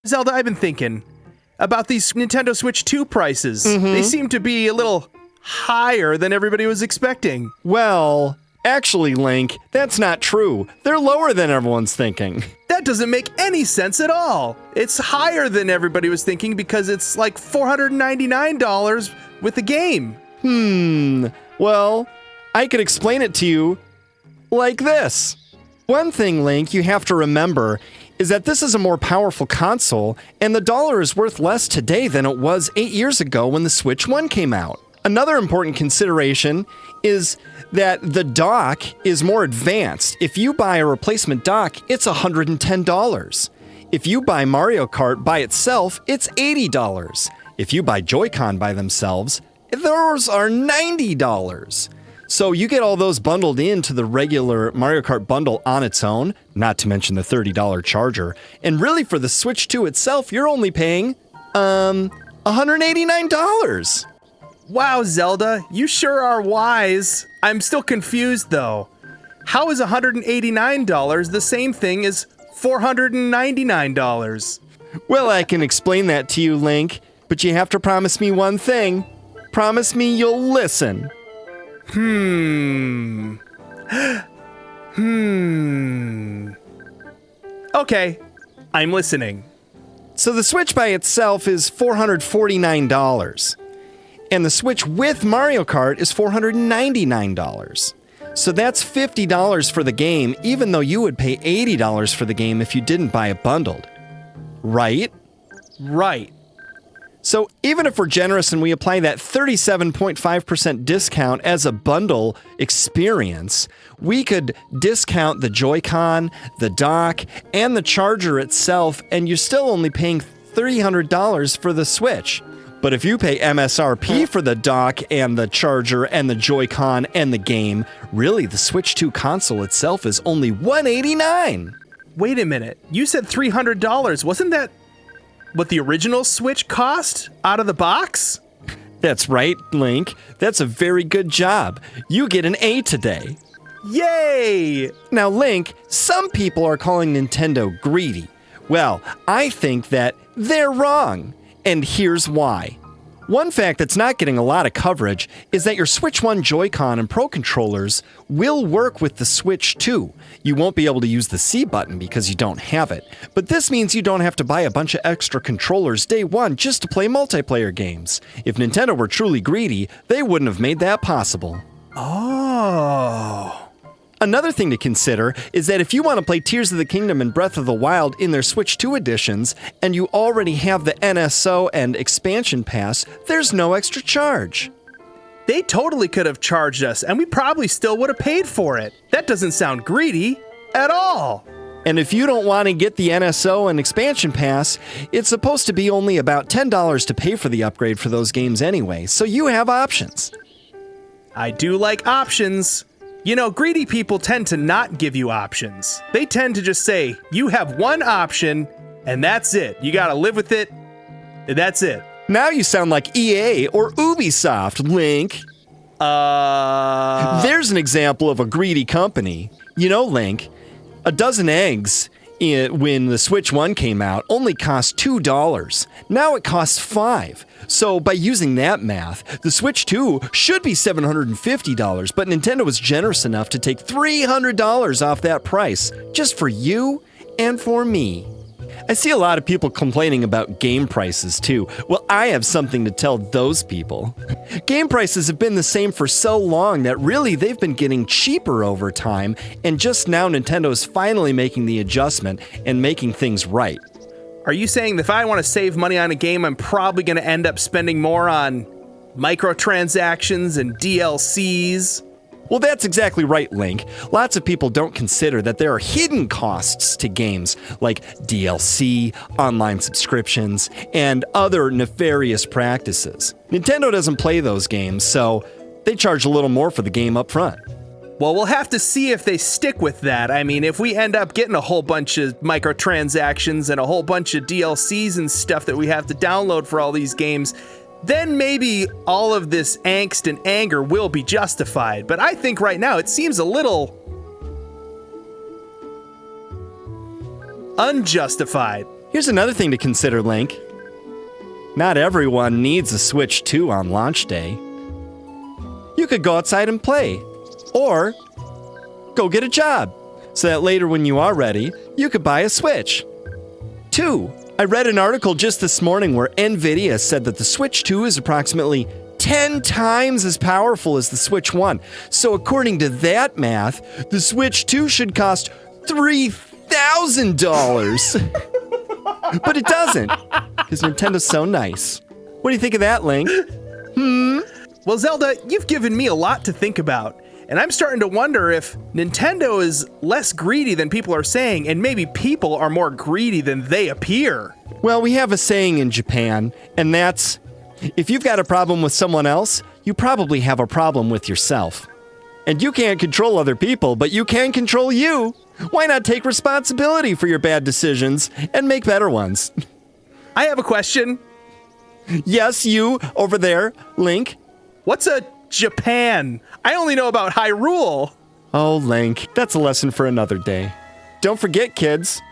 Zelda, I've been thinking about these Nintendo Switch 2 prices. They seem to be a little higher than everybody was expecting. Well, actually, Link, that's not true. They're lower than everyone's thinking. That doesn't make any sense at all. It's higher than everybody was thinking because it's like $499 with the game. Well, I could explain it to you like this. One thing, Link, you have to remember is that this is a more powerful console, and the dollar is worth less today than it was 8 years ago when the Switch 1 came out. Another important consideration is that the dock is more advanced. If you buy a replacement dock, it's $110. If you buy Mario Kart by itself, it's $80. If you buy Joy-Con by themselves, those are $90. So you get all those bundled into the regular Mario Kart bundle on its own, not to mention the $30 charger. And really for the Switch 2 itself, you're only paying, $189. Wow, Zelda, you sure are wise. I'm still confused though. How is $189 the same thing as $499? Well, I can explain that to you, Link, but you have to promise me one thing. Promise me you'll listen. Okay, I'm listening. So the Switch by itself is $449, and the Switch with Mario Kart is $499. So that's $50 for the game, even though you would pay $80 for the game if you didn't buy it bundled. Right? Right. So even if we're generous and we apply that 37.5% discount as a bundle experience, we could discount the Joy-Con, the dock, and the charger itself, and you're still only paying $300 for the Switch. But if you pay MSRP for the dock and the charger and the Joy-Con and the game, really the Switch 2 console itself is only $189. Wait a minute. You said $300. Wasn't that what the original Switch cost out of the box? That's right, Link. That's a very good job. You get an A today. Yay! Now, Link, some people are calling Nintendo greedy. Well, I think that they're wrong. And here's why. One fact that's not getting a lot of coverage is that your Switch 1 Joy-Con and Pro controllers will work with the Switch 2. You won't be able to use the C button because you don't have it. But this means you don't have to buy a bunch of extra controllers day one just to play multiplayer games. If Nintendo were truly greedy, they wouldn't have made that possible. Oh. Another thing to consider is that if you want to play Tears of the Kingdom and Breath of the Wild in their Switch 2 editions, and you already have the NSO and expansion pass, there's no extra charge. They totally could have charged us, and we probably still would have paid for it. That doesn't sound greedy at all. And if you don't want to get the NSO and expansion pass, it's supposed to be only about $10 to pay for the upgrade for those games anyway, so you have options. I do like options. You know, greedy people tend to not give you options. They tend to just say, you have one option, and that's it. You gotta live with it, and that's it. Now you sound like EA or Ubisoft, Link. There's an example of a greedy company. You know, Link, a dozen eggs when the Switch 1 came out only cost $2. Now it costs $5. So by using that math, the Switch 2 should be $750, but Nintendo was generous enough to take $300 off that price, just for you and for me. I see a lot of people complaining about game prices too. Well, I have something to tell those people. Game prices have been the same for so long that really they've been getting cheaper over time, and just now Nintendo is finally making the adjustment and making things right. Are you saying that if I want to save money on a game, I'm probably going to end up spending more on microtransactions and DLCs? Well, that's exactly right, Link. Lots of people don't consider that there are hidden costs to games like DLC, online subscriptions, and other nefarious practices. Nintendo doesn't play those games, so they charge a little more for the game up front. Well, we'll have to see if they stick with that. I mean, if we end up getting a whole bunch of microtransactions and a whole bunch of DLCs and stuff that we have to download for all these games, then maybe all of this angst and anger will be justified. But I think right now it seems a little unjustified. Here's another thing to consider, Link. Not everyone needs a Switch 2 on launch day. You could go outside and play, or go get a job, so that later when you are ready, you could buy a Switch. 2. I read an article just this morning where NVIDIA said that the Switch 2 is approximately 10 times as powerful as the Switch 1. So according to that math, the Switch 2 should cost $3,000. But it doesn't, because Nintendo's so nice. What do you think of that, Link? Well, Zelda, you've given me a lot to think about, and I'm starting to wonder if Nintendo is less greedy than people are saying, and maybe people are more greedy than they appear. Well, we have a saying in Japan, and that's, if you've got a problem with someone else, you probably have a problem with yourself. And you can't control other people, but you can control you. Why not take responsibility for your bad decisions and make better ones? I have a question. Yes, you over there, Link. What's a Japan? I only know about Hyrule. Oh, Link, that's a lesson for another day. Don't forget, kids,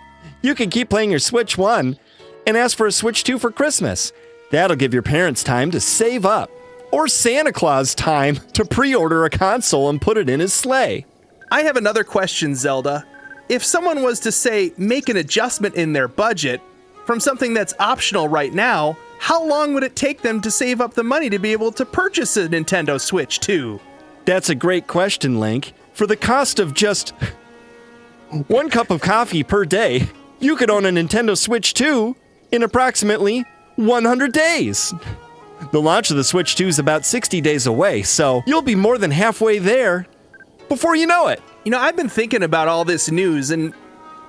you can keep playing your Switch 1 and ask for a Switch 2 for Christmas. That'll give your parents time to save up, or Santa Claus time to pre-order a console and put it in his sleigh. I have another question, Zelda. If someone was to, say, make an adjustment in their budget from something that's optional right now, how long would it take them to save up the money to be able to purchase a Nintendo Switch 2? That's a great question, Link. For the cost of just 1 cup of coffee per day, you could own a Nintendo Switch 2 in approximately 100 days. The launch of the Switch 2 is about 60 days away, so you'll be more than halfway there before you know it. You know, I've been thinking about all this news, and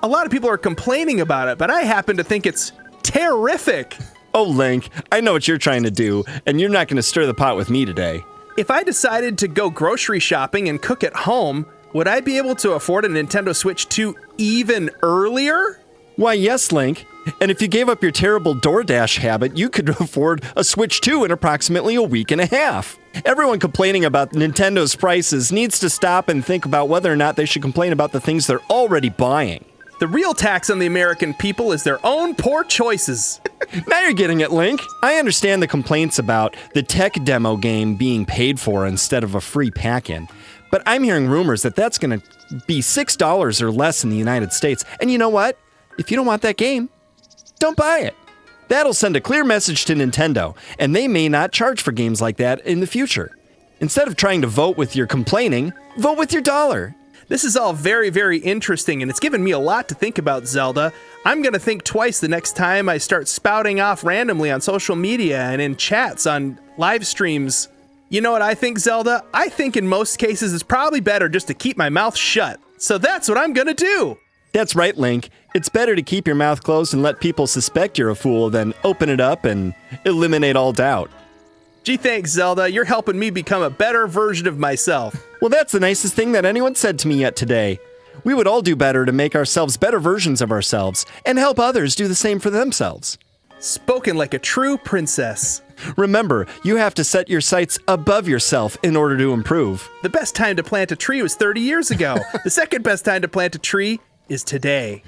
a lot of people are complaining about it, but I happen to think it's terrific. Oh, Link, I know what you're trying to do, and you're not going to stir the pot with me today. If I decided to go grocery shopping and cook at home, would I be able to afford a Nintendo Switch 2 even earlier? Why, yes, Link. And if you gave up your terrible DoorDash habit, you could afford a Switch 2 in approximately a week and a half. Everyone complaining about Nintendo's prices needs to stop and think about whether or not they should complain about the things they're already buying. The real tax on the American people is their own poor choices. Now you're getting it, Link. I understand the complaints about the tech demo game being paid for instead of a free pack-in. But I'm hearing rumors that that's going to be $6 or less in the United States. And you know what? If you don't want that game, don't buy it. That'll send a clear message to Nintendo, and they may not charge for games like that in the future. Instead of trying to vote with your complaining, vote with your dollar. This is all very, very interesting, and it's given me a lot to think about, Zelda. I'm going to think twice the next time I start spouting off randomly on social media and in chats on live streams. You know what I think, Zelda? I think in most cases it's probably better just to keep my mouth shut. So that's what I'm going to do. That's right, Link. It's better to keep your mouth closed and let people suspect you're a fool than open it up and eliminate all doubt. Gee, thanks, Zelda. You're helping me become a better version of myself. Well, that's the nicest thing that anyone said to me yet today. We would all do better to make ourselves better versions of ourselves and help others do the same for themselves. Spoken like a true princess. Remember, you have to set your sights above yourself in order to improve. The best time to plant a tree was 30 years ago. The second best time to plant a tree is today.